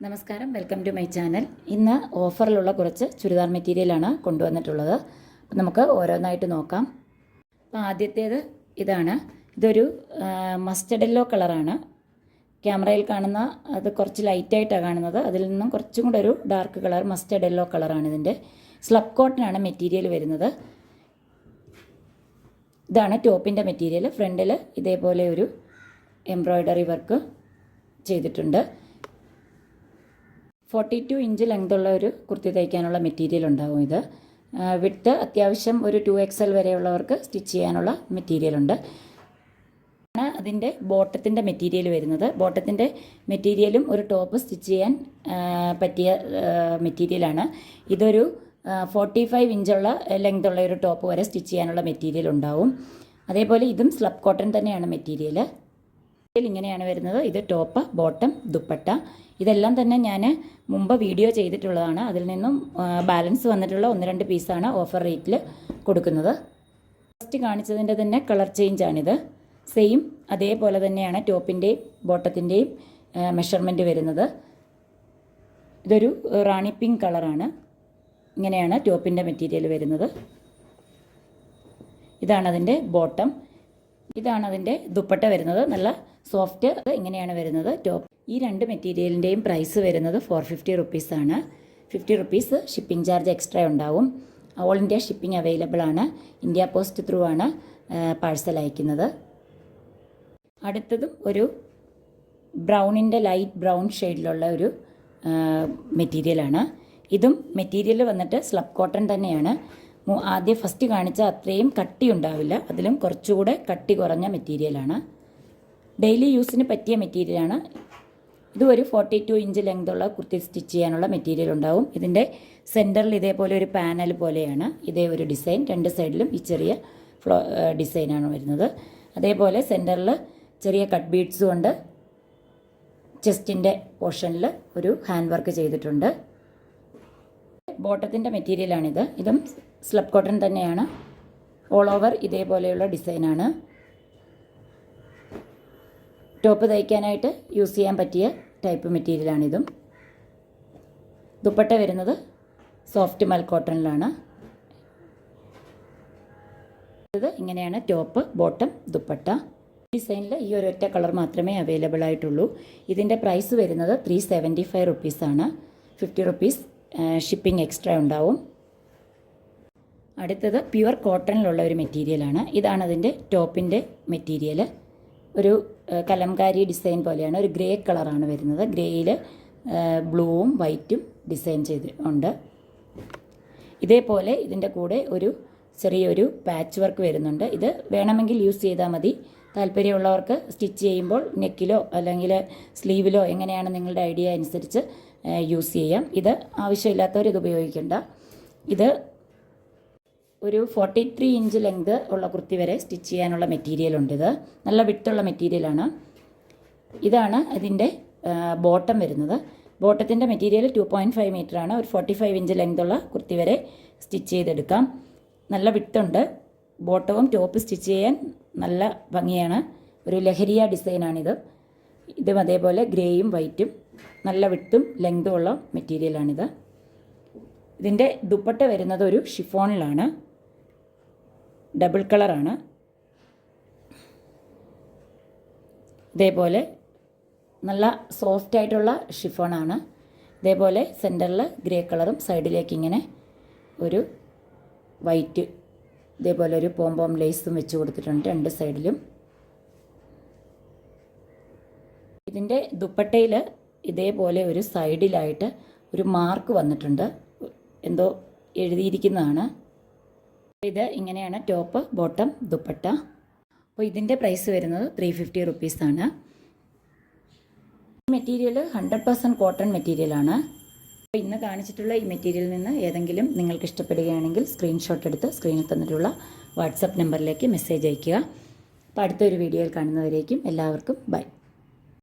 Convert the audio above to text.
നമസ്കാരം, welcome to my channel. ഇന്ന് ഓഫറിലുള്ള കുറച്ച് ചുരിദാർ മെറ്റീരിയലാണ് കൊണ്ടുവന്നിട്ടുള്ളത്. അപ്പോൾ നമുക്ക് ഓരോന്നായിട്ട് നോക്കാം. അപ്പോൾ ആദ്യത്തേത് ഇതാണ്. ഇതൊരു മസ്റ്റർഡ് യെല്ലോ കളറാണ്. ക്യാമറയിൽ കാണുന്ന അത് കുറച്ച് ലൈറ്റായിട്ടാണ് കാണുന്നത്. അതിൽ നിന്നും കുറച്ചും കൂടെ ഒരു ഡാർക്ക് കളർ മസ്റ്റർഡ് യെല്ലോ കളറാണ് ഇതിൻ്റെ. സ്ലബ് കോട്ടനാണ് മെറ്റീരിയൽ വരുന്നത്. ഇതാണ് ടോപ്പിൻ്റെ മെറ്റീരിയൽ. ഫ്രണ്ടിൽ ഇതേപോലെ ഒരു എംബ്രോയ്ഡറി വർക്ക് ചെയ്തിട്ടുണ്ട്. 42 ഇഞ്ച് ലെങ്തുള്ള ഒരു കുർത്തി തയ്ക്കാനുള്ള മെറ്റീരിയൽ ഉണ്ടാവും. ഇത് വിഡ്ത്ത് അത്യാവശ്യം ഒരു 2XL വരെയുള്ളവർക്ക് സ്റ്റിച്ച് ചെയ്യാനുള്ള മെറ്റീരിയലുണ്ട്. അതിൻ്റെ ബോട്ടത്തിൻ്റെ മെറ്റീരിയൽ വരുന്നത്. ബോട്ടത്തിൻ്റെ മെറ്റീരിയലും ഒരു ടോപ്പ് സ്റ്റിച്ച് ചെയ്യാൻ പറ്റിയ മെറ്റീരിയലാണ്. ഇതൊരു 45 ഇഞ്ചുള്ള ലെങ്തുള്ള ഒരു ടോപ്പ് വരെ സ്റ്റിച്ച് ചെയ്യാനുള്ള മെറ്റീരിയൽ ഉണ്ടാവും. അതേപോലെ ഇതും സ്ലബ് കോട്ടൺ തന്നെയാണ് മെറ്റീരിയൽ. ഇങ്ങനെയാണ് വരുന്നത്. ഇത് ടോപ്പ്, ബോട്ടം, ദുപ്പട്ട. ഇതെല്ലാം തന്നെ ഞാൻ മുമ്പ് വീഡിയോ ചെയ്തിട്ടുള്ളതാണ്. അതിൽ നിന്നും ബാലൻസ് വന്നിട്ടുള്ള 1-2 പീസാണ് ഓഫർ റേറ്റിൽ കൊടുക്കുന്നത്. ഫസ്റ്റ് കാണിച്ചതിൻ്റെ തന്നെ കളർ ചേഞ്ചാണിത്. സെയിം അതേപോലെ തന്നെയാണ് ടോപ്പിൻ്റെയും ബോട്ടത്തിൻ്റെയും മെഷർമെൻറ്റ് വരുന്നത്. ഇതൊരു റാണി പിങ്ക് കളറാണ്. ഇങ്ങനെയാണ് ടോപ്പിൻ്റെ മെറ്റീരിയൽ വരുന്നത്. ഇതാണ് അതിൻ്റെ ബോട്ടം. ഇതാണ് അതിൻ്റെ ദുപ്പട്ട വരുന്നത്. നല്ല സോഫ്റ്റ് ഇങ്ങനെയാണ് വരുന്നത് ടോപ്പ്. ഈ രണ്ട് മെറ്റീരിയലിൻ്റെയും പ്രൈസ് വരുന്നത് 450 റുപ്പീസാണ്. 50 റുപ്പീസ് ഷിപ്പിംഗ് ചാർജ് എക്സ്ട്രാ ഉണ്ടാവും. ഓൾ ഇന്ത്യ ഷിപ്പിംഗ് അവൈലബിൾ ആണ്. ഇന്ത്യ പോസ്റ്റ് ത്രൂ ആണ് പാഴ്സൽ അയക്കുന്നത്. അടുത്തതും ഒരു ബ്രൗണിൻ്റെ ലൈറ്റ് ബ്രൗൺ ഷെയ്ഡിലുള്ള ഒരു മെറ്റീരിയലാണ്. ഇതും മെറ്റീരിയൽ വന്നിട്ട് സ്ലബ് കോട്ടൺ തന്നെയാണ്. ആദ്യം ഫസ്റ്റ് കാണിച്ച അത്രയും കട്ടി ഉണ്ടാവില്ല. അതിലും കുറച്ചുകൂടെ കട്ടി കുറഞ്ഞ മെറ്റീരിയലാണ്. ഡെയിലി യൂസിന് പറ്റിയ മെറ്റീരിയലാണ്. ഇതും ഒരു 42 ഇഞ്ച് ലെങ്തുള്ള കുർത്തി സ്റ്റിച്ച് ചെയ്യാനുള്ള മെറ്റീരിയൽ ഉണ്ടാവും. ഇതിൻ്റെ സെൻറ്ററിൽ ഇതേപോലെ ഒരു പാനൽ പോലെയാണ് ഇതേ ഒരു ഡിസൈൻ. രണ്ട് സൈഡിലും ഈ ചെറിയ ഡിസൈനാണ് വരുന്നത്. അതേപോലെ സെൻറ്ററിൽ ചെറിയ കട്ട് ബീഡ്സും ഉണ്ട്. ചെസ്റ്റിൻ്റെ പോർഷനിൽ ഒരു ഹാൻഡ് വർക്ക് ചെയ്തിട്ടുണ്ട്. ബോട്ടത്തിൻ്റെ മെറ്റീരിയലാണിത്. ഇതും സ്ലബ് കോട്ടൺ തന്നെയാണ്. ഓൾ ഓവർ ഇതേപോലെയുള്ള ഡിസൈനാണ്. ടോപ്പ് തയ്ക്കാനായിട്ട് യൂസ് ചെയ്യാൻ പറ്റിയ ടൈപ്പ് മെറ്റീരിയലാണിതും. ദുപ്പട്ട വരുന്നത് സോഫ്റ്റ് മൽ കോട്ടണിലാണ്. ഇത് ഇങ്ങനെയാണ് ടോപ്പ്, ബോട്ടം, ദുപ്പട്ട. ഡിസൈനിൽ ഈ ഒരൊറ്റ കളർ മാത്രമേ അവൈലബിൾ ആയിട്ടുള്ളൂ. ഇതിൻ്റെ പ്രൈസ് വരുന്നത് 375 റുപ്പീസാണ്. 50 റുപ്പീസ് ഷിപ്പിംഗ് എക്സ്ട്രാ ഉണ്ടാവും. അടുത്തത് പ്യുവർ കോട്ടണിലുള്ള ഒരു മെറ്റീരിയലാണ്. ഇതാണ് അതിൻ്റെ ടോപ്പിൻ്റെ മെറ്റീരിയൽ. ഒരു കലംകാരി ഡിസൈൻ പോലെയാണ്. ഒരു ഗ്രേ കളറാണ് വരുന്നത്. ഗ്രേയിൽ ബ്ലൂവും വൈറ്റും ഡിസൈൻ ചെയ്ത് ഉണ്ട്. ഇതേപോലെ ഇതിൻ്റെ കൂടെ ഒരു ചെറിയൊരു പാച്ച് വർക്ക് വരുന്നുണ്ട്. ഇത് വേണമെങ്കിൽ യൂസ് ചെയ്താൽ മതി. താല്പര്യമുള്ളവർക്ക് സ്റ്റിച്ച് ചെയ്യുമ്പോൾ നെക്കിലോ അല്ലെങ്കിൽ സ്ലീവിലോ എങ്ങനെയാണ് നിങ്ങളുടെ ഐഡിയ അനുസരിച്ച് യൂസ് ചെയ്യാം. ഇത് ആവശ്യമില്ലാത്തവർ ഇത് ഉപയോഗിക്കേണ്ട. ഇത് ഒരു 43 ഇഞ്ച് ലെങ്ത് ഉള്ള കുർത്തി വരെ സ്റ്റിച്ച് ചെയ്യാനുള്ള മെറ്റീരിയലുണ്ട്. ഇത് നല്ല വിട്ടുള്ള മെറ്റീരിയലാണ്. ഇതാണ് ഇതിൻ്റെ ബോട്ടം വരുന്നത്. ബോട്ടത്തിൻ്റെ മെറ്റീരിയൽ 2.5 മീറ്ററാണ്. ഒരു 45 ഇഞ്ച് ലെങ്തുള്ള കുർത്തി വരെ സ്റ്റിച്ച് ചെയ്തെടുക്കാം. നല്ല വിട്ടുണ്ട്. ബോട്ടവും ടോപ്പ് സ്റ്റിച്ച് ചെയ്യാൻ നല്ല ഭംഗിയാണ്. ഒരു ലഹരിയ ഡിസൈനാണിത്. ഇതും അതേപോലെ ഗ്രേയും വൈറ്റും നല്ല വിട്ടും ലെങ്തും ഉള്ള മെറ്റീരിയലാണിത്. ഇതിൻ്റെ ദുപ്പട്ട വരുന്നത് ഒരു ഷിഫോണിലാണ്. ഡബിൾ കളറാണ്. ഇതേപോലെ നല്ല സോഫ്റ്റ് ആയിട്ടുള്ള ഷിഫോണാണ്. ഇതേപോലെ സെൻറ്ററിൽ ഗ്രേ കളറും സൈഡിലേക്ക് ഇങ്ങനെ ഒരു വൈറ്റ് ഇതേപോലെ ഒരു പോംപോം ലേസും വെച്ച് കൊടുത്തിട്ടുണ്ട് രണ്ട് സൈഡിലും. ഇതിൻ്റെ ദുപ്പട്ടയിൽ ഇതേപോലെ ഒരു സൈഡിലായിട്ട് ഒരു മാർക്ക് വന്നിട്ടുണ്ട്. എന്തോ എഴുതിയിരിക്കുന്നതാണ്. ഇത് ഇങ്ങനെയാണ് ടോപ്പ്, ബോട്ടം, ദുപ്പട്ട. അപ്പോൾ ഇതിൻ്റെ പ്രൈസ് വരുന്നത് 350 റുപ്പീസാണ്. മെറ്റീരിയൽ 100% കോട്ടൺ മെറ്റീരിയലാണ്. അപ്പോൾ ഇന്ന് കാണിച്ചിട്ടുള്ള ഈ മെറ്റീരിയലിൽ നിന്ന് ഏതെങ്കിലും നിങ്ങൾക്ക് ഇഷ്ടപ്പെടുകയാണെങ്കിൽ സ്ക്രീൻഷോട്ട് എടുത്ത് സ്ക്രീനിൽ തന്നിട്ടുള്ള വാട്സപ്പ് നമ്പറിലേക്ക് മെസ്സേജ് അയയ്ക്കുക. അപ്പോൾ അടുത്തൊരു വീഡിയോയിൽ കാണുന്നവരേക്കും എല്ലാവർക്കും ബൈ.